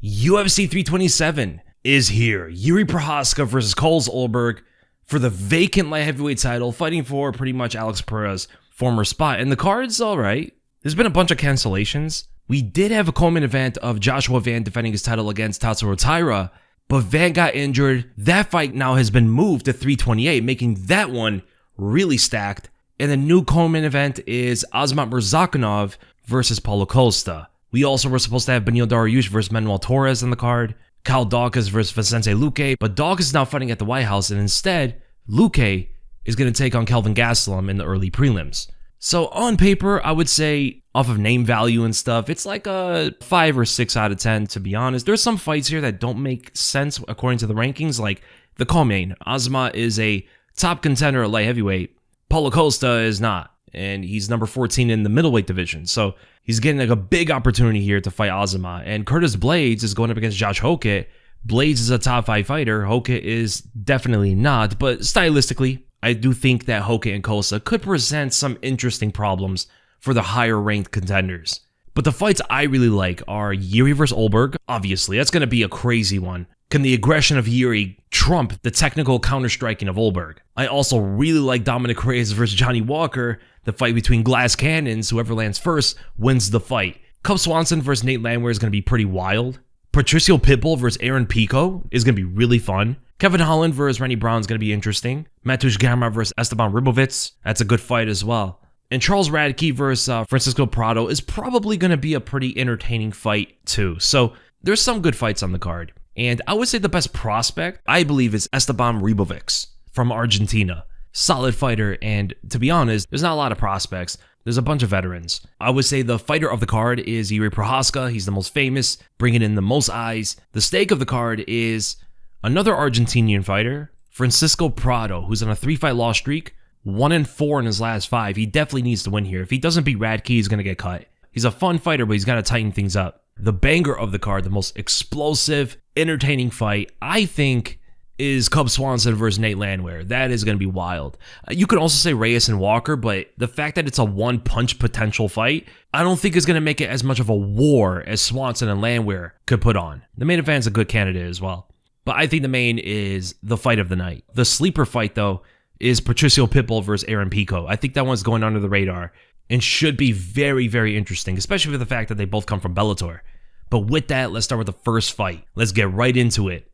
UFC 327 is here. Jiri Prochazka versus Carlos Ulberg for the vacant light heavyweight title, fighting for pretty much Alex Pereira's former spot. And the card's alright. There's been a bunch of cancellations. We did have a co-main event of Joshua Van defending his title against Tatsuro, but Van got injured. That fight now has been moved to 328, making that one really stacked. And the new co-main event is Azamat Murzakanov versus Paulo Costa. We also were supposed to have Beneil Dariush versus Manuel Torres on the card, Kyle Dawkins versus Vicente Luque, but Dawkins is now fighting at the White House, and instead, Luque is going to take on Kelvin Gastelum in the early prelims. So on paper, I would say, off of name value and stuff, it's like a 5 or 6 out of 10, to be honest. There's some fights here that don't make sense according to the rankings, like the co-main. Azamat is a top contender at light heavyweight. Paulo Costa is not, and he's number 14 in the middleweight division. So he's getting like a big opportunity here to fight Azamat. And Curtis Blaydes is going up against Josh Hokit. Blaydes is a top 5 fighter. Hokit is definitely not, but stylistically, I do think that Hokit and Costa could present some interesting problems for the higher ranked contenders. But the fights I really like are Jiri versus Ulberg. Obviously, that's going to be a crazy one. Can the aggression of Jiri trump the technical counter-striking of Ulberg? I also really like Dominick Reyes versus Johnny Walker. The fight between glass cannons, whoever lands first wins the fight. Cub Swanson versus Nate Landwehr is going to be pretty wild. Patricio Pitbull versus Aaron Pico is going to be really fun. Kevin Holland versus Rennie Brown is going to be interesting. Mateusz Gamrot versus Esteban Ribovics, that's a good fight as well. And Charles Radtke versus Francisco Prado is probably going to be a pretty entertaining fight too. So there's some good fights on the card. And I would say the best prospect, I believe, is Esteban Ribovics from Argentina. Solid fighter, and to be honest, there's not a lot of prospects. There's a bunch of veterans. I would say the fighter of the card is Jiri Prochazka. He's the most famous, bringing in the most eyes. The stake of the card is another Argentinian fighter, Francisco Prado, who's on a 3-fight loss streak, 1-4 in his last 5. He definitely needs to win here. If he doesn't beat Radtke, he's going to get cut. He's a fun fighter, but he's got to tighten things up. The banger of the card, the most explosive, entertaining fight, I think, is Cub Swanson versus Nate Landwehr. That is going to be wild. You could also say Reyes and Walker, but the fact that it's a one-punch potential fight, I don't think is going to make it as much of a war as Swanson and Landwehr could put on. The main event's a good candidate as well. But I think the main is the fight of the night. The sleeper fight, though, is Patricio Pitbull versus Aaron Pico. I think that one's going under the radar and should be very, very interesting, especially with the fact that they both come from Bellator. But with that, let's start with the first fight. Let's get right into it.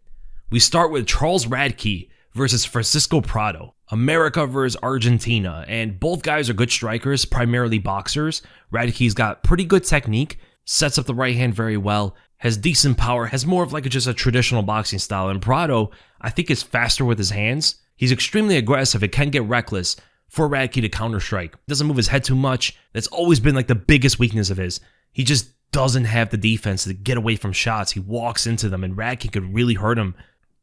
We start with Charles Radtke versus Francisco Prado. America versus Argentina, and both guys are good strikers, primarily boxers. Radtke's got pretty good technique, sets up the right hand very well, has decent power, has more of like just a traditional boxing style. And Prado, I think, is faster with his hands. He's extremely aggressive. It can get reckless for Radtke to counter-strike. Doesn't move his head too much. That's always been like the biggest weakness of his. He just doesn't have the defense to get away from shots. He walks into them, and Radtke could really hurt him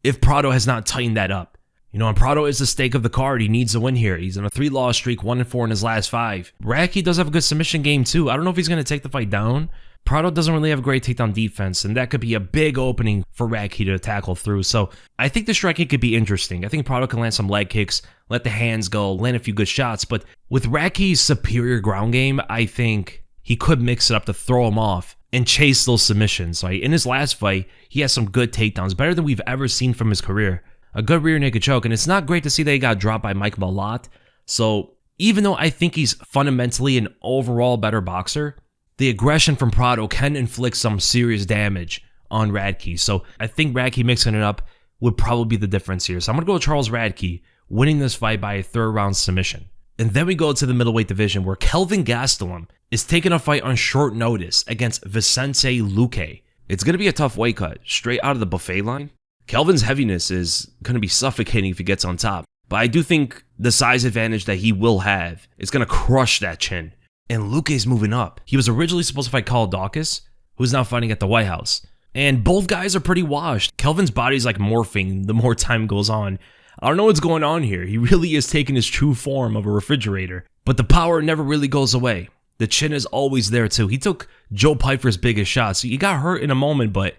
if Prado has not tightened that up. You know, and Prado is the stake of the card. He needs to win here. He's on a 3-loss streak, 1-4 in his last 5. Radtke does have a good submission game too. I don't know if he's going to take the fight down. Prado doesn't really have a great takedown defense, and that could be a big opening for Radtke to tackle through. So I think the striking could be interesting. I think Prado can land some leg kicks, let the hands go, land a few good shots. But with Radtke's superior ground game, I think he could mix it up to throw him off and chase those submissions. Right? In his last fight, he has some good takedowns, better than we've ever seen from his career. A good rear naked choke, and it's not great to see that he got dropped by Mike Malott. So even though I think he's fundamentally an overall better boxer, the aggression from Prado can inflict some serious damage on Radtke. So I think Radtke mixing it up would probably be the difference here. So I'm going to go with Charles Radtke winning this fight by a 3rd round submission. And then we go to the middleweight division where Kelvin Gastelum is taking a fight on short notice against Vicente Luque. It's going to be a tough weight cut, straight out of the buffet line. Kelvin's heaviness is going to be suffocating if he gets on top. But I do think the size advantage that he will have is going to crush that chin. And Luque's moving up. He was originally supposed to fight Kyle Dawkins, who's now fighting at the White House. And both guys are pretty washed. Kelvin's body's like morphing the more time goes on. I don't know what's going on here. He really is taking his true form of a refrigerator. But the power never really goes away. The chin is always there too. He took Joe Pyfer's biggest shot, so he got hurt in a moment, but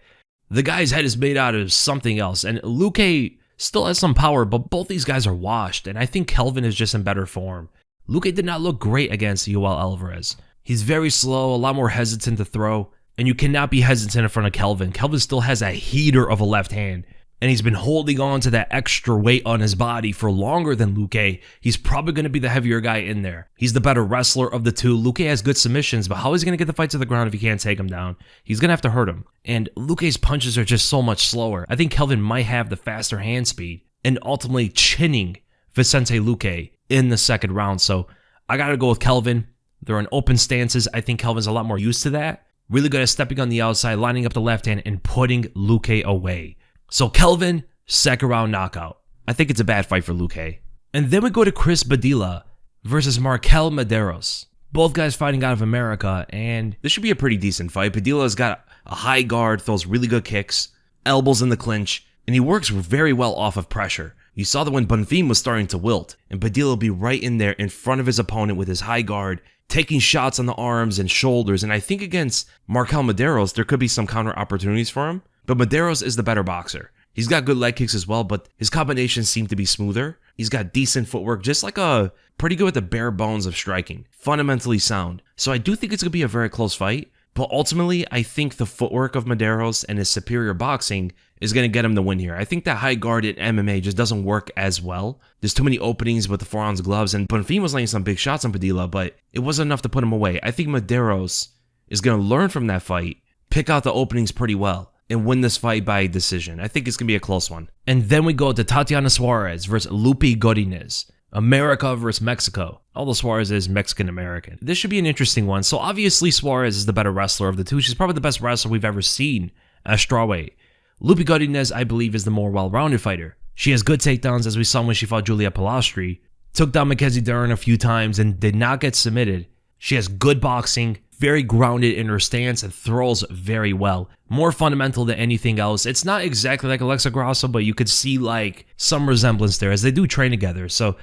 the guy's head is made out of something else. And Luque still has some power, but both these guys are washed. And I think Kelvin is just in better form. Luque did not look great against Yoel Alvarez. He's very slow, a lot more hesitant to throw. And you cannot be hesitant in front of Kelvin. Kelvin still has a heater of a left hand. And he's been holding on to that extra weight on his body for longer than Luque. He's probably going to be the heavier guy in there. He's the better wrestler of the two. Luque has good submissions, but how is he going to get the fight to the ground if he can't take him down? He's going to have to hurt him. And Luque's punches are just so much slower. I think Kelvin might have the faster hand speed and ultimately chinning Vicente Luque in the second round. So I got to go with Kelvin. They're in open stances. I think Kelvin's a lot more used to that. Really good at stepping on the outside, lining up the left hand, and putting Luque away. So Kelvin, second round knockout. I think it's a bad fight for Luque. And then we go to Chris Padilla versus Marquel Mederos. Both guys fighting out of America, and this should be a pretty decent fight. Padilla's got a high guard, throws really good kicks, elbows in the clinch, and he works very well off of pressure. You saw that when Bonfim was starting to wilt, and Padilla will be right in there in front of his opponent with his high guard, taking shots on the arms and shoulders. And I think against Marquel Mederos, there could be some counter opportunities for him. But Mederos is the better boxer. He's got good leg kicks as well, but his combinations seem to be smoother. He's got decent footwork, just like a pretty good with the bare bones of striking. Fundamentally sound. So I do think it's going to be a very close fight. But ultimately, I think the footwork of Mederos and his superior boxing is going to get him the win here. I think that high guard in MMA just doesn't work as well. There's too many openings with the 4-ounce gloves, and Bonfim was laying some big shots on Padilla, but it wasn't enough to put him away. I think Mederos is going to learn from that fight, pick out the openings pretty well, and win this fight by decision. I think it's going to be a close one. And then we go to Tatiana Suarez versus Loopy Godinez. America versus Mexico. Although Suarez is Mexican-American. This should be an interesting one. So obviously Suarez is the better wrestler of the two. She's probably the best wrestler we've ever seen at strawweight. Loopy Godinez, I believe, is the more well-rounded fighter. She has good takedowns, as we saw when she fought Julia Palastri. Took down Mackenzie Dern a few times and did not get submitted. She has good boxing, very grounded in her stance, and throws very well. More fundamental than anything else. It's not exactly like Alexa Grasso, but you could see like some resemblance there as they do train together. So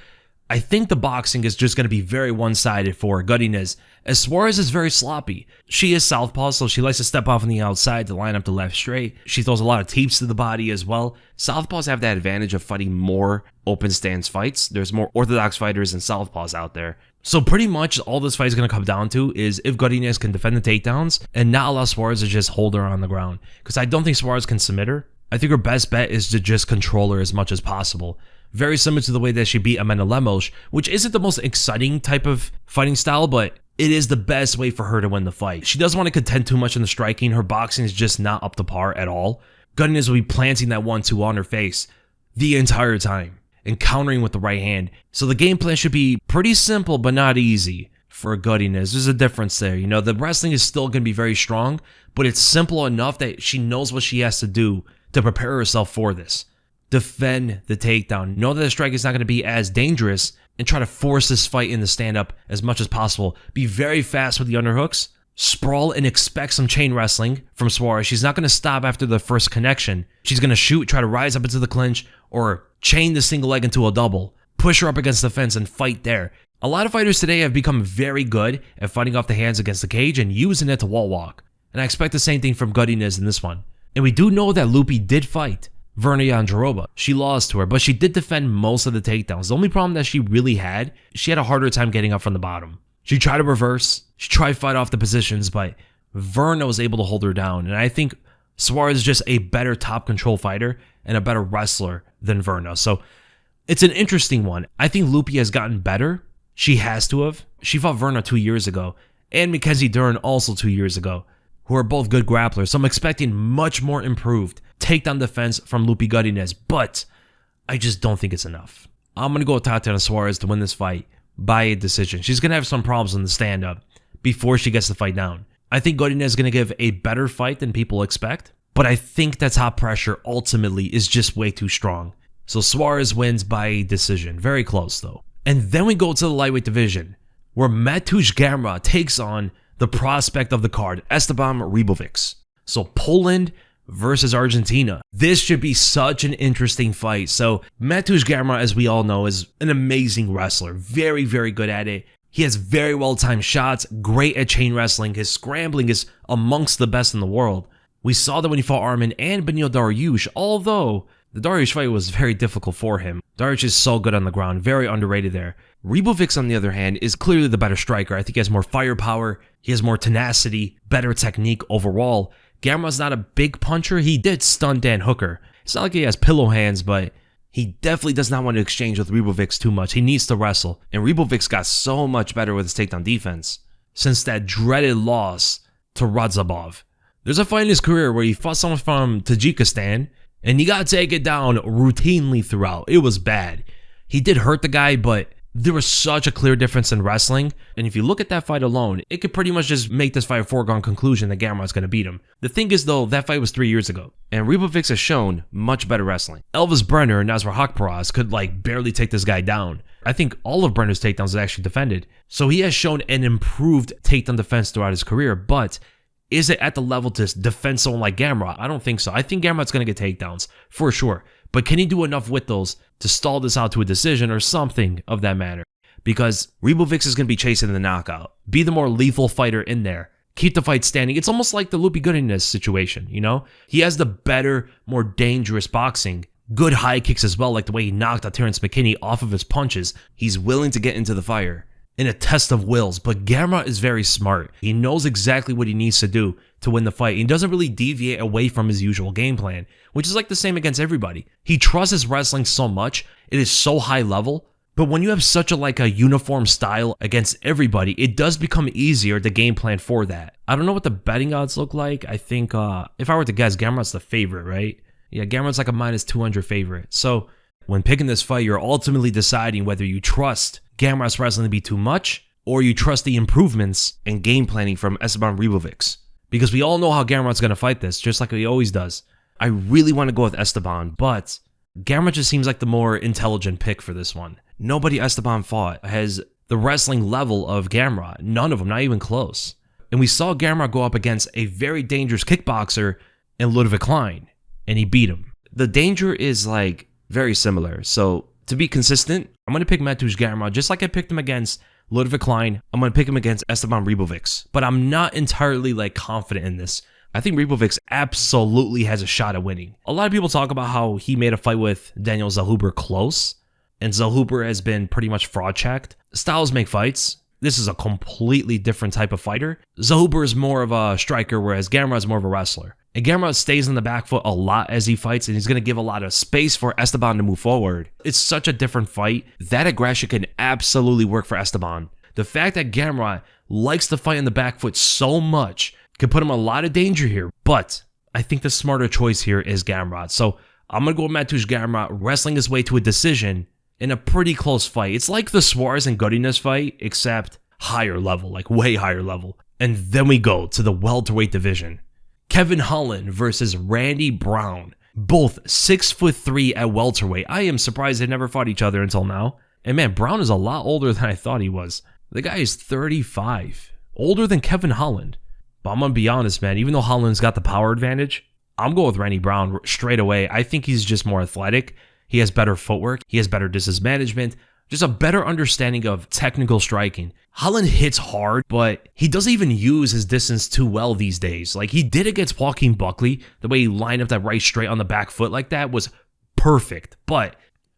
I think the boxing is just going to be very one-sided for Godinez, as Suarez is very sloppy. She is southpaw, so she likes to step off on the outside to line up the left straight. She throws a lot of teeps to the body as well. Southpaws have that advantage of fighting more open stance fights. There's more orthodox fighters than southpaws out there. So pretty much all this fight is going to come down to is if Godinez can defend the takedowns and not allow Suarez to just hold her on the ground. Because I don't think Suarez can submit her. I think her best bet is to just control her as much as possible. Very similar to the way that she beat Amanda Lemos, which isn't the most exciting type of fighting style, but it is the best way for her to win the fight. She doesn't want to contend too much in the striking. Her boxing is just not up to par at all. Godinez will be planting that 1-2 on her face the entire time and countering with the right hand. So the game plan should be pretty simple, but not easy for Godinez. There's a difference there. You know, the wrestling is still going to be very strong, but it's simple enough that she knows what she has to do to prepare herself for this. Defend the takedown. Know that the strike is not going to be as dangerous and try to force this fight in the stand-up as much as possible. Be very fast with the underhooks. Sprawl and expect some chain wrestling from Suarez. She's not going to stop after the first connection. She's going to shoot, try to rise up into the clinch, or chain the single leg into a double. Push her up against the fence and fight there. A lot of fighters today have become very good at fighting off the hands against the cage and using it to wall walk. And I expect the same thing from Godinez in this one. And we do know that Loopy did fight Verna Jandiroba. She lost to her, but she did defend most of the takedowns. The only problem that she really had, she had a harder time getting up from the bottom. She tried to reverse, she tried to fight off the positions, but Verna was able to hold her down. And I think Suarez is just a better top control fighter and a better wrestler than Verna. So it's an interesting one. I think Loopy has gotten better. She has to have. She fought Verna 2 years ago, and Mackenzie Dern also 2 years ago, who are both good grapplers. So I'm expecting much more improved takedown defense from Loopy Godinez, but I just don't think it's enough. I'm going to go with Tatiana Suarez to win this fight by a decision. She's going to have some problems in the stand-up before she gets the fight down. I think Godinez is going to give a better fight than people expect, but I think that top pressure ultimately is just way too strong. So Suarez wins by decision. Very close, though. And then we go to the lightweight division, where Mateusz Gamrot takes on the prospect of the card, Esteban Ribovics. So Poland versus Argentina. This should be such an interesting fight. So Mateusz Gamrot, as we all know, is an amazing wrestler. Very, very good at it. He has very well-timed shots, great at chain wrestling. His scrambling is amongst the best in the world. We saw that when he fought Arman and Benil Dariush, although the Dariush fight was very difficult for him. Daric is so good on the ground, very underrated there. Ribovics, on the other hand, is clearly the better striker. I think he has more firepower, he has more tenacity, better technique overall. Gamrot's not a big puncher. He did stun Dan Hooker. It's not like he has pillow hands, but he definitely does not want to exchange with Ribovics too much. He needs to wrestle. And Ribovics got so much better with his takedown defense since that dreaded loss to Radzhabov. There's a fight in his career where he fought someone from Tajikistan, and he got to take it down routinely throughout. It was bad. He did hurt the guy, but there was such a clear difference in wrestling. And if you look at that fight alone, it could pretty much just make this fight a foregone conclusion that Gamrot's going to beat him. The thing is, though, that fight was 3 years ago, and Ribovics has shown much better wrestling. Elvis Brenner and Nasrat Haqparast could barely take this guy down. I think all of Brenner's takedowns is actually defended. So he has shown an improved takedown defense throughout his career, but is it at the level to defend someone like Gamrot? I don't think so. I think Gamrot's going to get takedowns, for sure. But can he do enough with those to stall this out to a decision or something of that matter? Because Ribovics is going to be chasing the knockout. Be the more lethal fighter in there. Keep the fight standing. It's almost like the Loopy Godinez situation, you know? He has the better, more dangerous boxing. Good high kicks as well, like the way he knocked out Terrence McKinney off of his punches. He's willing to get into the fire in a test of wills, but Gamrot is very smart. He knows exactly what he needs to do to win the fight. He doesn't really deviate away from his usual game plan, which is like the same against everybody. He trusts his wrestling so much. It is so high level. But when you have such a uniform style against everybody, it does become easier to game plan for that. I don't know what the betting odds look like. I think if I were to guess, Gamrot's the favorite, right? Yeah, Gamrot's like a minus 200 favorite. So when picking this fight, you're ultimately deciding whether you trust Gamrot's wrestling to be too much or you trust the improvements and game planning from Esteban Ribovics. Because we all know how Gamrot's going to fight this, just like he always does. I really want to go with Esteban, but Gamrot just seems like the more intelligent pick for this one. Nobody Esteban fought has the wrestling level of Gamrot. None of them, not even close. And we saw Gamrot go up against a very dangerous kickboxer in Ludwig Klein, and he beat him. The danger is very similar. So to be consistent, I'm going to pick Mateusz Gamrot just like I picked him against Ludwig Klein. I'm going to pick him against Esteban Ribovics. But I'm not entirely confident in this. I think Ribovics absolutely has a shot at winning. A lot of people talk about how he made a fight with Daniel Zellhuber close, and Zellhuber has been pretty much fraud checked. Styles make fights. This is a completely different type of fighter. Zellhuber is more of a striker, whereas Gamrot is more of a wrestler. And Gamrot stays on the back foot a lot as he fights, and he's going to give a lot of space for Esteban to move forward. It's such a different fight. That aggression can absolutely work for Esteban. The fact that Gamrot likes to fight on the back foot so much could put him in a lot of danger here. But I think the smarter choice here is Gamrot. So I'm going to go with Mateusz Gamrot wrestling his way to a decision in a pretty close fight. It's like the Suarez and Godinez fight, except higher level, way higher level. And then we go to the welterweight division. Kevin Holland versus Randy Brown. Both 6'3" at welterweight. I am surprised they never fought each other until now. And man, Brown is a lot older than I thought he was. The guy is 35. Older than Kevin Holland. But I'm going to be honest, man. Even though Holland's got the power advantage, I'm going with Randy Brown straight away. I think he's just more athletic. He has better footwork. He has better distance management. Just a better understanding of technical striking. Holland hits hard, but he doesn't even use his distance too well these days. He did against Joaquin Buckley. The way he lined up that right straight on the back foot like that was perfect. But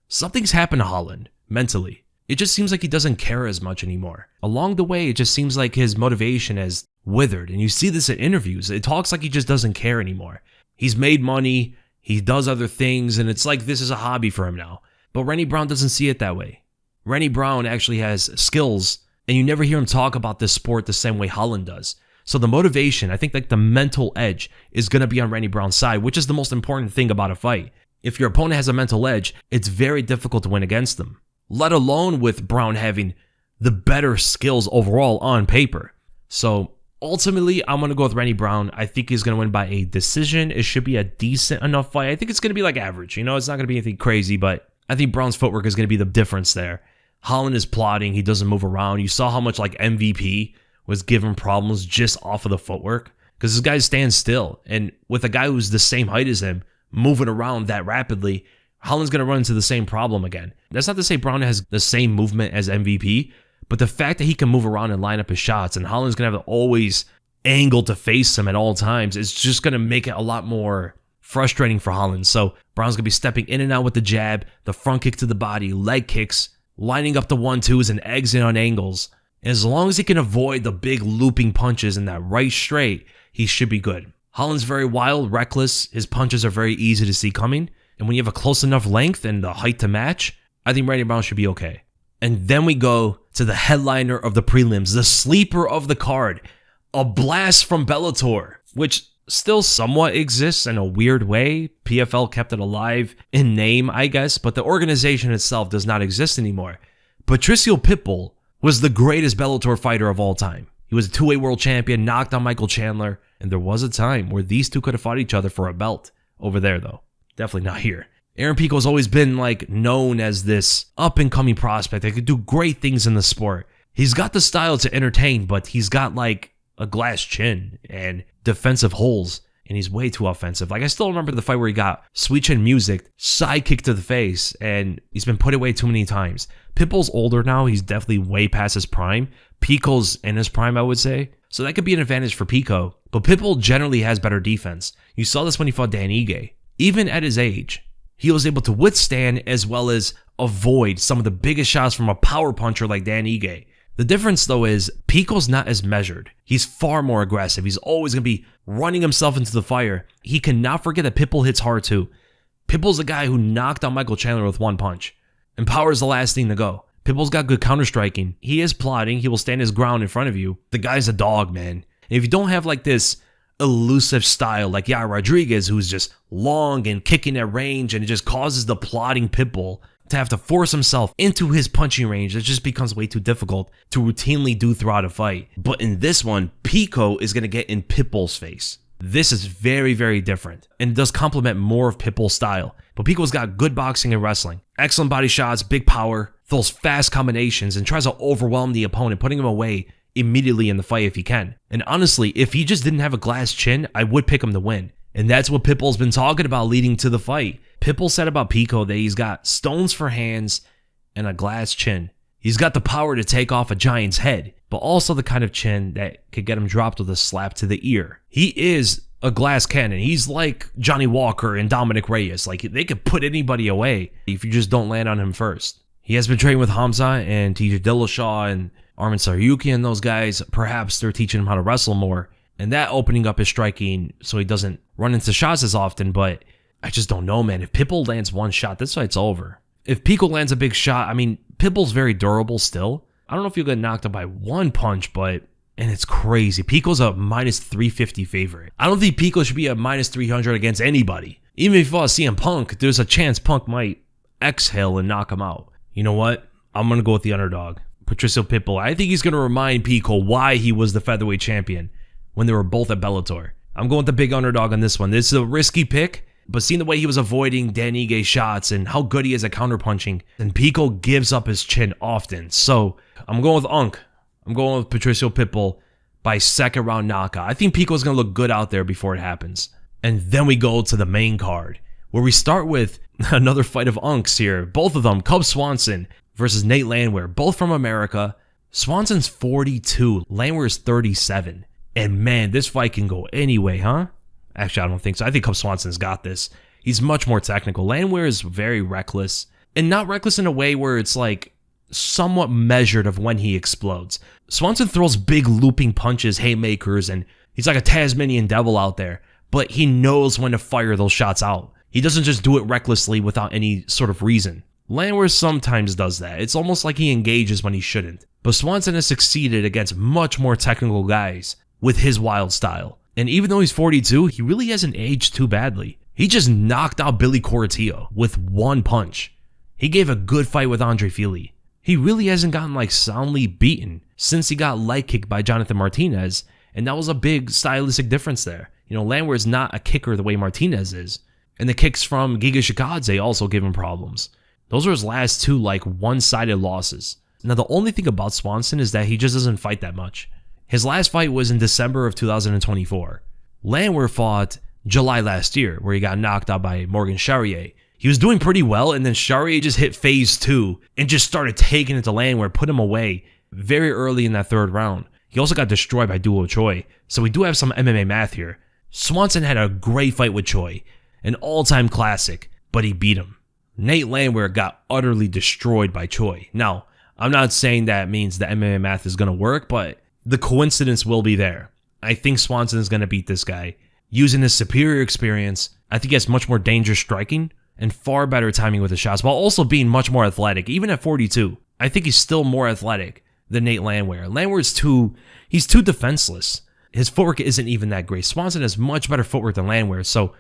something's happened to Holland mentally. It just seems like he doesn't care as much anymore. Along the way, it just seems like his motivation has withered. And you see this in interviews. It talks like he just doesn't care anymore. He's made money. He does other things. And it's like this is a hobby for him now. But Randy Brown doesn't see it that way. Randy Brown actually has skills. And you never hear him talk about this sport the same way Holland does. So the motivation, I think the mental edge is going to be on Randy Brown's side, which is the most important thing about a fight. If your opponent has a mental edge, it's very difficult to win against them. Let alone with Brown having the better skills overall on paper. So ultimately, I'm going to go with Randy Brown. I think he's going to win by a decision. It should be a decent enough fight. I think it's going to be average. It's not going to be anything crazy, but I think Brown's footwork is going to be the difference there. Holland is plodding. He doesn't move around. You saw how much MVP was given problems just off of the footwork because this guy stands still. And with a guy who's the same height as him, moving around that rapidly, Holland's going to run into the same problem again. That's not to say Brown has the same movement as MVP, but the fact that he can move around and line up his shots and Holland's going to have to always angle to face him at all times is just going to make it a lot more frustrating for Holland. So Brown's going to be stepping in and out with the jab, the front kick to the body, leg kicks, lining up the 1-2s and eggs in on angles. And as long as he can avoid the big looping punches in that right straight, he should be good. Holland's very wild, reckless. His punches are very easy to see coming. And when you have a close enough length and the height to match, I think Randy Brown should be okay. And then we go to the headliner of the prelims, the sleeper of the card, a blast from Bellator, which still somewhat exists in a weird way. PFL kept it alive in name, I guess, but the organization itself does not exist anymore. Patricio Pitbull was the greatest Bellator fighter of all time. He was a two-way world champion, knocked out Michael Chandler, and there was a time where these two could have fought each other for a belt. Over there, though. Definitely not here. Aaron Pico's always been known as this up-and-coming prospect that could do great things in the sport. He's got the style to entertain, but he's got a glass chin and defensive holes, and he's way too offensive. I still remember the fight where he got sweet chin music, side kick to the face, and he's been put away too many times. Pitbull's older now. He's definitely way past his prime. Pico's in his prime, I would say. So that could be an advantage for Pico. But Pitbull generally has better defense. You saw this when he fought Dan Ige. Even at his age, he was able to withstand as well as avoid some of the biggest shots from a power puncher like Dan Ige. The difference, though, is Pico's not as measured. He's far more aggressive. He's always going to be running himself into the fire. He cannot forget that Pitbull hits hard, too. Pitbull's the guy who knocked out Michael Chandler with one punch. And power is the last thing to go. Pitbull's got good counter-striking. He is plotting. He will stand his ground in front of you. The guy's a dog, man. And if you don't have this elusive style like Yair Rodriguez, who's just long and kicking at range, and it just causes the plotting Pitbull to have to force himself into his punching range, it just becomes way too difficult to routinely do throughout a fight. But in this one, Pico is going to get in Pitbull's face. This is very, very different and does complement more of Pitbull's style. But Pico's got good boxing and wrestling. Excellent body shots, big power, throws fast combinations, and tries to overwhelm the opponent, putting him away immediately in the fight if he can. And honestly, if he just didn't have a glass chin, I would pick him to win. And that's what Pitbull's been talking about leading to the fight. Pitbull said about Pico that he's got stones for hands and a glass chin. He's got the power to take off a giant's head, but also the kind of chin that could get him dropped with a slap to the ear. He is a glass cannon. He's like Johnny Walker and Dominick Reyes. They could put anybody away if you just don't land on him first. He has been training with Hamza and TJ Dillashaw and Arman Saryuki and those guys. Perhaps they're teaching him how to wrestle more, and that opening up his striking so he doesn't run into shots as often. But I just don't know, man. If Pitbull lands one shot, this fight's over. If Pico lands a big shot, Pitbull's very durable still. I don't know if he'll get knocked out by one punch, and it's crazy. Pico's a minus 350 favorite. I don't think Pico should be a minus 300 against anybody. Even if you fought CM Punk, there's a chance Punk might exhale and knock him out. You know what? I'm going to go with the underdog, Patricio Pitbull. I think he's going to remind Pico why he was the featherweight champion when they were both at Bellator. I'm going with the big underdog on this one. This is a risky pick, but seeing the way he was avoiding Dan Ige's shots and how good he is at counterpunching, and Pico gives up his chin often. So I'm going with Unk. I'm going with Patricio Pitbull by second round knockout. I think Pico's going to look good out there before it happens. And then we go to the main card, where we start with another fight of Unks here. Both of them, Cub Swanson versus Nate Landwehr, both from America. Swanson's 42, Landwehr's 37. And man, this fight can go any way, huh? Actually, I don't think so. I think Cub Swanson's got this. He's much more technical. Landwehr is very reckless, and not reckless in a way where it's somewhat measured of when he explodes. Swanson throws big looping punches, haymakers, and he's like a Tasmanian devil out there, but he knows when to fire those shots out. He doesn't just do it recklessly without any sort of reason. Landwehr sometimes does that. It's almost like he engages when he shouldn't. But Swanson has succeeded against much more technical guys with his wild style. And even though he's 42, he really hasn't aged too badly. He just knocked out Billy Cortillo with one punch. He gave a good fight with Andre Fili. He really hasn't gotten soundly beaten since he got light kicked by Jonathan Martinez, and that was a big stylistic difference there. Landwehr is not a kicker the way Martinez is, and the kicks from Giga Shikadze also give him problems. Those were his last two one-sided losses. Now the only thing about Swanson is that he just doesn't fight that much. His last fight was in December of 2024. Landwehr fought July last year, where he got knocked out by Morgan Charrier. He was doing pretty well, and then Charrier just hit phase 2 and just started taking it to Landwehr, put him away very early in that third round. He also got destroyed by Duo Choi, so we do have some MMA math here. Swanson had a great fight with Choi. an all-time classic, but he beat him. Nate Landwehr got utterly destroyed by Choi. Now, I'm not saying that means the MMA math is going to work, but the coincidence will be there. I think Swanson is going to beat this guy. Using his superior experience, I think he has much more dangerous striking and far better timing with his shots, while also being much more athletic. Even at 42, I think he's still more athletic than Nate Landwehr. Landwehr's too defenseless. His footwork isn't even that great. Swanson has much better footwork than Landwehr, so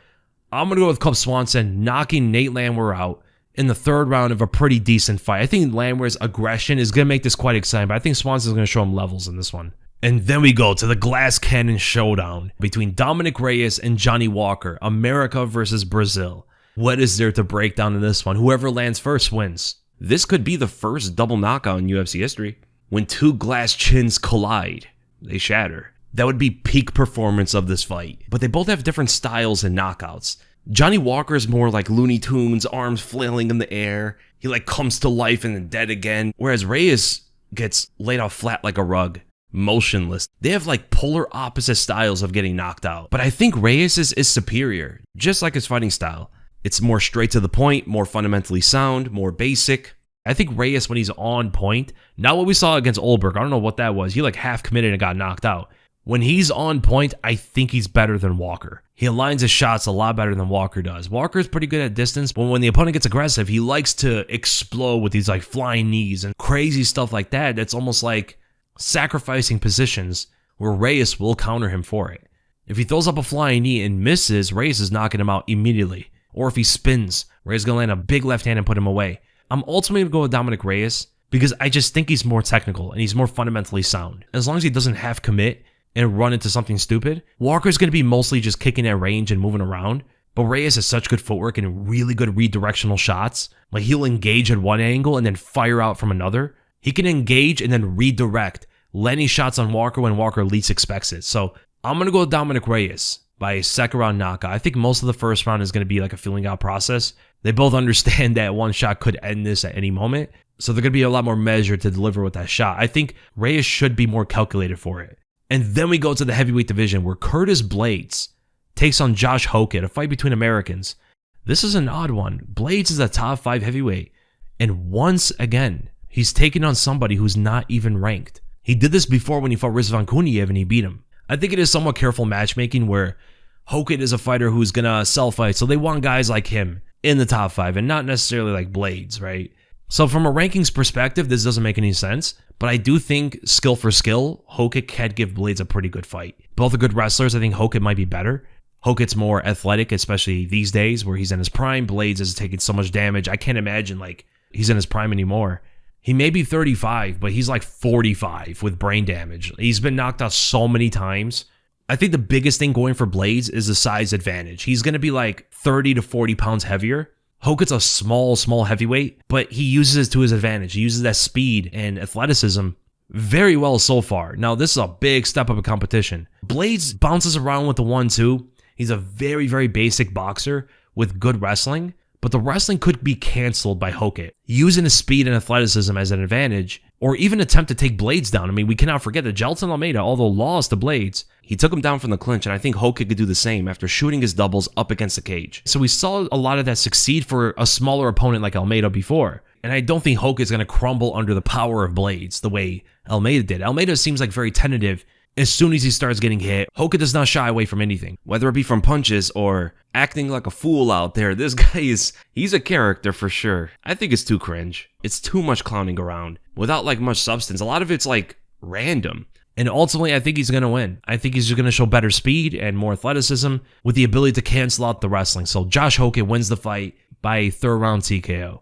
I'm going to go with Cub Swanson knocking Nate Landwehr out in the third round of a pretty decent fight. I think Landwehr's aggression is going to make this quite exciting, but I think Swanson's going to show him levels in this one. And then we go to the glass cannon showdown between Dominick Reyes and Johnny Walker, America versus Brazil. What is there to break down in this one? Whoever lands first wins. This could be the first double knockout in UFC history. When two glass chins collide, they shatter. That would be peak performance of this fight. But they both have different styles and knockouts. Johnny Walker is more like Looney Tunes, arms flailing in the air. He like comes to life and then dead again. Whereas Reyes gets laid out flat like a rug, motionless. They have like polar opposite styles of getting knocked out. But I think Reyes is superior, just like his fighting style. It's more straight to the point, more fundamentally sound, more basic. I think Reyes, when he's on point, not what we saw against Ulberg, I don't know what that was. He like half committed and got knocked out. When he's on point, I think he's better than Walker. He aligns his shots a lot better than Walker does. Walker's pretty good at distance, but when the opponent gets aggressive, he likes to explode with these like flying knees and crazy stuff like that. That's almost like sacrificing positions where Reyes will counter him for it. If he throws up a flying knee and misses, Reyes is knocking him out immediately. Or if he spins, Reyes is going to land a big left hand and put him away. I'm ultimately going to go with Dominick Reyes because I just think he's more technical and he's more fundamentally sound. As long as he doesn't half commit and run into something stupid, Walker's going to be mostly just kicking at range and moving around. But Reyes has such good footwork and really good redirectional shots. Like he'll engage at one angle and then fire out from another. He can engage and then redirect, landing shots on Walker when Walker least expects it. So I'm going to go with Dominick Reyes by a second round knockout. I think most of the first round is going to be like a feeling out process. They both understand that one shot could end this at any moment. So they're going to be a lot more measured to deliver with that shot. I think Reyes should be more calculated for it. And then we go to the heavyweight division where Curtis Blaydes takes on Josh Hokit, a fight between Americans. This is an odd one. Blaydes is a top 5 heavyweight. And once again, he's taking on somebody who's not even ranked. He did this before when he fought Rizvan Kuniev and he beat him. I think it is somewhat careful matchmaking where Hokit is a fighter who's going to sell fights. So they want guys like him in the top 5 and not necessarily like Blaydes, right? So from a rankings perspective, this doesn't make any sense. But I do think skill for skill, Hokit can give Blaydes a pretty good fight. Both are good wrestlers. I think Hokit might be better. Hokit's more athletic, especially these days where he's in his prime. Blaydes is taking so much damage. I can't imagine like he's in his prime anymore. He may be 35, but he's like 45 with brain damage. He's been knocked out so many times. I think the biggest thing going for Blaydes is the size advantage. He's going to be like 30 to 40 pounds heavier. Hokit's a small heavyweight, but he uses it to his advantage. He uses that speed and athleticism very well so far. Now, this is a big step up in competition. Blaydes bounces around with the 1-2. He's a very, very basic boxer with good wrestling, but the wrestling could be canceled by Hokit. Using his speed and athleticism as an advantage, or even attempt to take Blaydes down. I mean, we cannot forget that Gelton Almeida, although lost to Blaydes, he took him down from the clinch, and I think Hokit could do the same after shooting his doubles up against the cage. So we saw a lot of that succeed for a smaller opponent like Almeida before, and I don't think Hokit's going to crumble under the power of Blaydes the way Almeida did. Almeida seems like very tentative. As soon as he starts getting hit, Hokit does not shy away from anything, whether it be from punches or acting like a fool out there. This guy he's a character for sure. I think it's too cringe. It's too much clowning around without like much substance. A lot of it's like random. And ultimately, I think he's going to win. I think he's just going to show better speed and more athleticism with the ability to cancel out the wrestling. So Josh Hokit wins the fight by a third round TKO.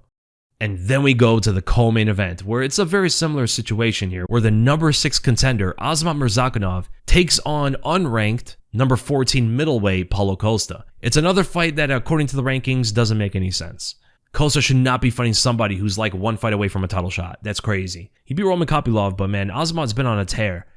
And then we go to the co-main event, where it's a very similar situation here, where the number 6 contender, Azamat Murzakanov, takes on unranked number 14 middleweight Paulo Costa. It's another fight that, according to the rankings, doesn't make any sense. Costa should not be fighting somebody who's like one fight away from a title shot. That's crazy. He beat Roman Kopylov, but man, Azamat's been on a tear.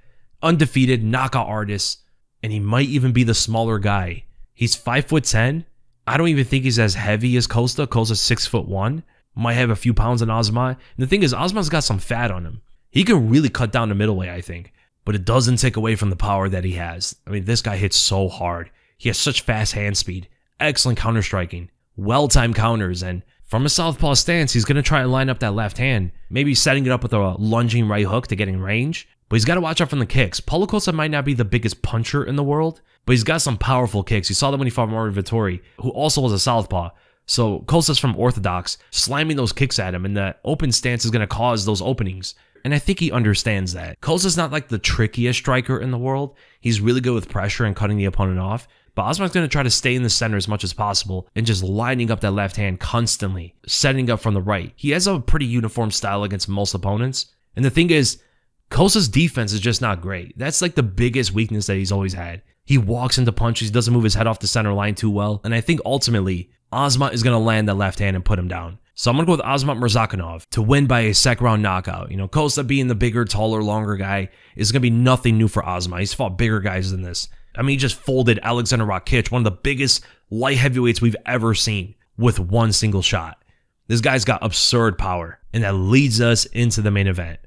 Undefeated, knockout artist, and he might even be the smaller guy. He's 5'10". I don't even think he's as heavy as Costa. Costa's 6'1". Might have a few pounds on Azamat. And the thing is, Azamat's got some fat on him. He can really cut down to middleweight, I think. But it doesn't take away from the power that he has. I mean, this guy hits so hard. He has such fast hand speed. excellent counter striking, well-timed counters, and from a southpaw stance, he's going to try and line up that left hand, maybe setting it up with a lunging right hook to get in range. But he's got to watch out from the kicks. Paulo Costa might not be the biggest puncher in the world, but he's got some powerful kicks. You saw that when he fought Mario Vittori, who also was a southpaw. So Costa's from orthodox, slamming those kicks at him, and that open stance is going to cause those openings. And I think he understands that. Costa's not like the trickiest striker in the world. He's really good with pressure and cutting the opponent off. But Azamat's going to try to stay in the center as much as possible and just lining up that left hand constantly, setting up from the right. He has a pretty uniform style against most opponents. And the thing is, Costa's defense is just not great. That's like the biggest weakness that he's always had. He walks into punches, he doesn't move his head off the center line too well. And I think ultimately, Azamat is going to land that left hand and put him down. So I'm going to go with Azamat Murzakanov to win by a second round knockout. You know, Costa being the bigger, taller, longer guy is going to be nothing new for Azamat. He's fought bigger guys than this. I mean, he just folded Alexander Radtke, one of the biggest light heavyweights we've ever seen, with one single shot. This guy's got absurd power, and that leads us into the main event.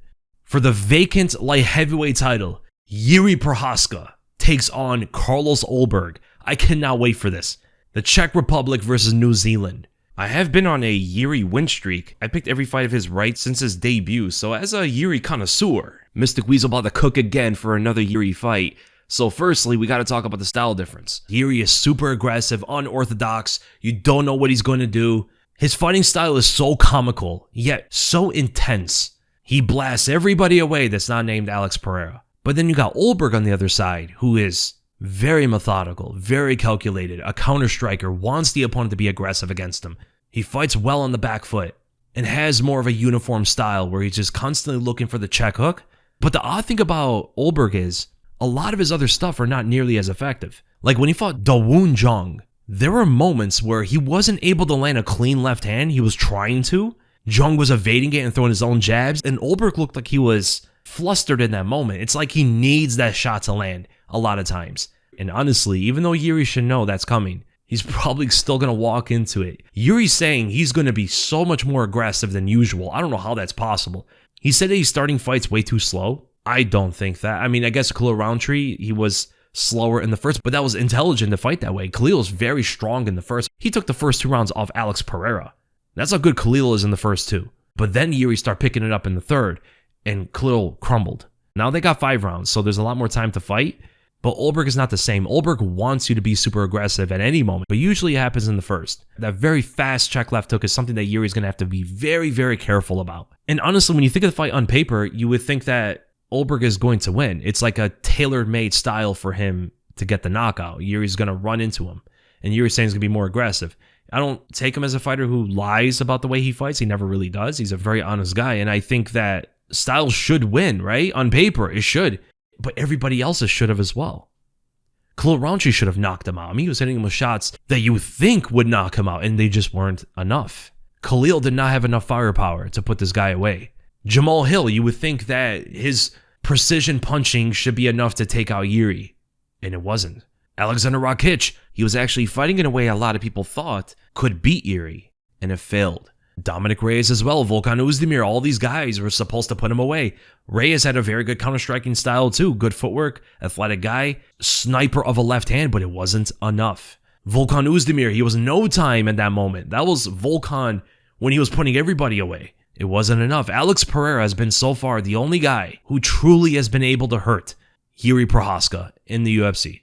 For the vacant light heavyweight title, Jiri Prochazka takes on Carlos Ulberg. I cannot wait for this. The Czech Republic versus New Zealand. I have been on a Jiri win streak. I picked every fight of his right since his debut, so as a Jiri connoisseur, Mystic Weasel about to cook again for another Jiri fight. So firstly, we got to talk about the style difference. Jiri is super aggressive, unorthodox. You don't know what he's going to do. His fighting style is so comical, yet so intense. He blasts everybody away that's not named Alex Pereira. But then you got Ulberg on the other side, who is very methodical, very calculated, a counter striker, wants the opponent to be aggressive against him. He fights well on the back foot and has more of a uniform style where he's just constantly looking for the check hook. But the odd thing about Ulberg is, a lot of his other stuff are not nearly as effective. Like when he fought Dawoon Jung, there were moments where he wasn't able to land a clean left hand. He was trying to. Jung was evading it and throwing his own jabs, and Ulberg looked like he was flustered in that moment. It's like he needs that shot to land a lot of times. And honestly, even though Jiri should know that's coming, he's probably still going to walk into it. Yuri's saying he's going to be so much more aggressive than usual. I don't know how that's possible. He said that he's starting fights way too slow. I don't think that. I mean, I guess Khalil Roundtree, he was slower in the first, but that was intelligent to fight that way. Khalil's very strong in the first. He took the first 2 rounds off Alex Pereira. That's how good Khalil is in the first 2. But then Jiri started picking it up in the third, and Khalil crumbled. Now they got 5 rounds, so there's a lot more time to fight, but Ulberg is not the same. Ulberg wants you to be super aggressive at any moment, but usually it happens in the first. That very fast check left hook is something that Jiri's going to have to be very, very careful about. And honestly, when you think of the fight on paper, you would think that Ulberg is going to win. It's like a tailor-made style for him to get the knockout. Jiri's going to run into him, and Jiri's saying he's going to be more aggressive. I don't take him as a fighter who lies about the way he fights. He never really does. He's a very honest guy, and I think that style should win, right? On paper, it should, but everybody else's should have as well. Khalil Roundtree should have knocked him out. I mean, he was hitting him with shots that you would think would knock him out, and they just weren't enough. Khalil did not have enough firepower to put this guy away. Jamal Hill, you would think that his precision punching should be enough to take out Jiri, and it wasn't. Alexander Radtke, he was actually fighting in a way a lot of people thought could beat Jiri, and it failed. Dominick Reyes as well, Volkan Oezdemir, all these guys were supposed to put him away. Reyes had a very good counter-striking style too, good footwork, athletic guy, sniper of a left hand, but it wasn't enough. Volkan Oezdemir, he was no time in that moment. That was Volkan when he was putting everybody away. It wasn't enough. Alex Pereira has been so far the only guy who truly has been able to hurt Jiri Prochazka in the UFC.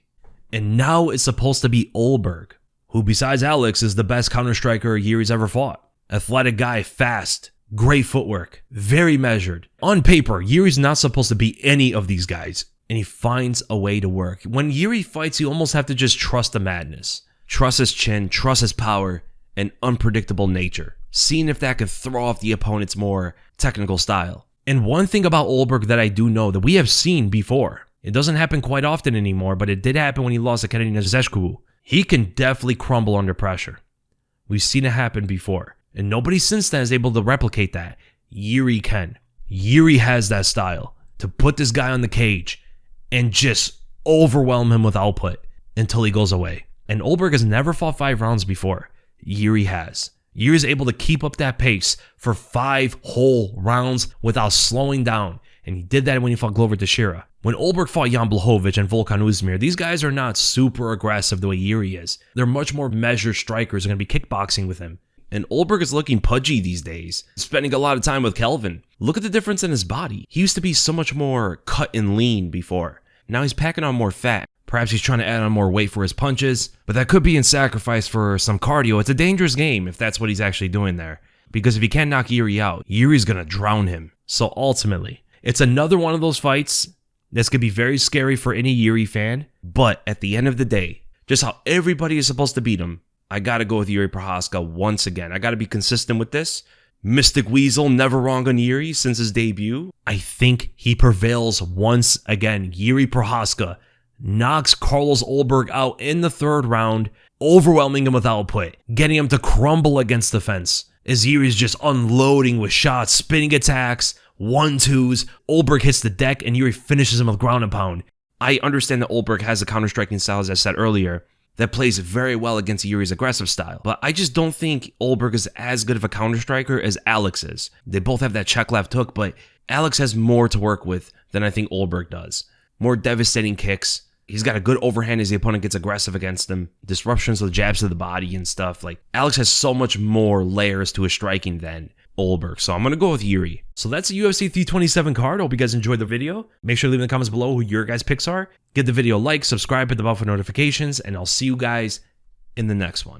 And now it's supposed to be Ulberg, who besides Alex is the best counter-striker Jiri's ever fought. Athletic guy, fast, great footwork, very measured. On paper, Jiri's not supposed to be any of these guys, and he finds a way to work. When Jiri fights, you almost have to just trust the madness. Trust his chin, trust his power, and unpredictable nature. Seeing if that could throw off the opponent's more technical style. And one thing about Ulberg that I do know that we have seen before, it doesn't happen quite often anymore, but it did happen when he lost to Kennedy Nzechukwu. He can definitely crumble under pressure. We've seen it happen before. And nobody since then is able to replicate that. Jiri can. Jiri has that style to put this guy on the cage and just overwhelm him with output until he goes away. And Ulberg has never fought 5 rounds before. Jiri has. Jiri is able to keep up that pace for 5 whole rounds without slowing down And he did that when he fought Glover Teixeira. When Ulberg fought Jan Blachowicz and Volkan Oezdemir, these guys are not super aggressive the way Jiri is. They're much more measured strikers. They're going to be kickboxing with him. And Ulberg is looking pudgy these days, spending a lot of time with Kelvin. Look at the difference in his body. He used to be so much more cut and lean before. Now he's packing on more fat. Perhaps he's trying to add on more weight for his punches, but that could be in sacrifice for some cardio. It's a dangerous game if that's what he's actually doing there. Because if he can't knock Jiri out, Yuri's going to drown him. So ultimately, it's another one of those fights that's going to be very scary for any Jiri fan. But at the end of the day, just how everybody is supposed to beat him, I got to go with Jiri Prochazka once again. I got to be consistent with this. Mystic Weasel, never wrong on Jiri since his debut. I think he prevails once again. Jiri Prochazka knocks Carlos Ulberg out in the third round, overwhelming him with output, getting him to crumble against the fence. As Jiri's just unloading with shots, spinning attacks, 1-2s. Ulberg hits the deck and Jiri finishes him with ground and pound. I understand that Ulberg has a counter-striking style, as I said earlier, that plays very well against Jiri's aggressive style. But I just don't think Ulberg is as good of a counter-striker as Alex is. They both have that check left hook, but Alex has more to work with than I think Ulberg does. More devastating kicks. He's got a good overhand as the opponent gets aggressive against him. Disruptions with jabs to the body and stuff. Like, Alex has so much more layers to his striking than Ulberg. So I'm going to go with Jiri. So that's the UFC 327 card. I hope you guys enjoyed the video. Make sure to leave in the comments below who your guys' picks are. Give the video a like, subscribe, hit the bell for notifications, and I'll see you guys in the next one.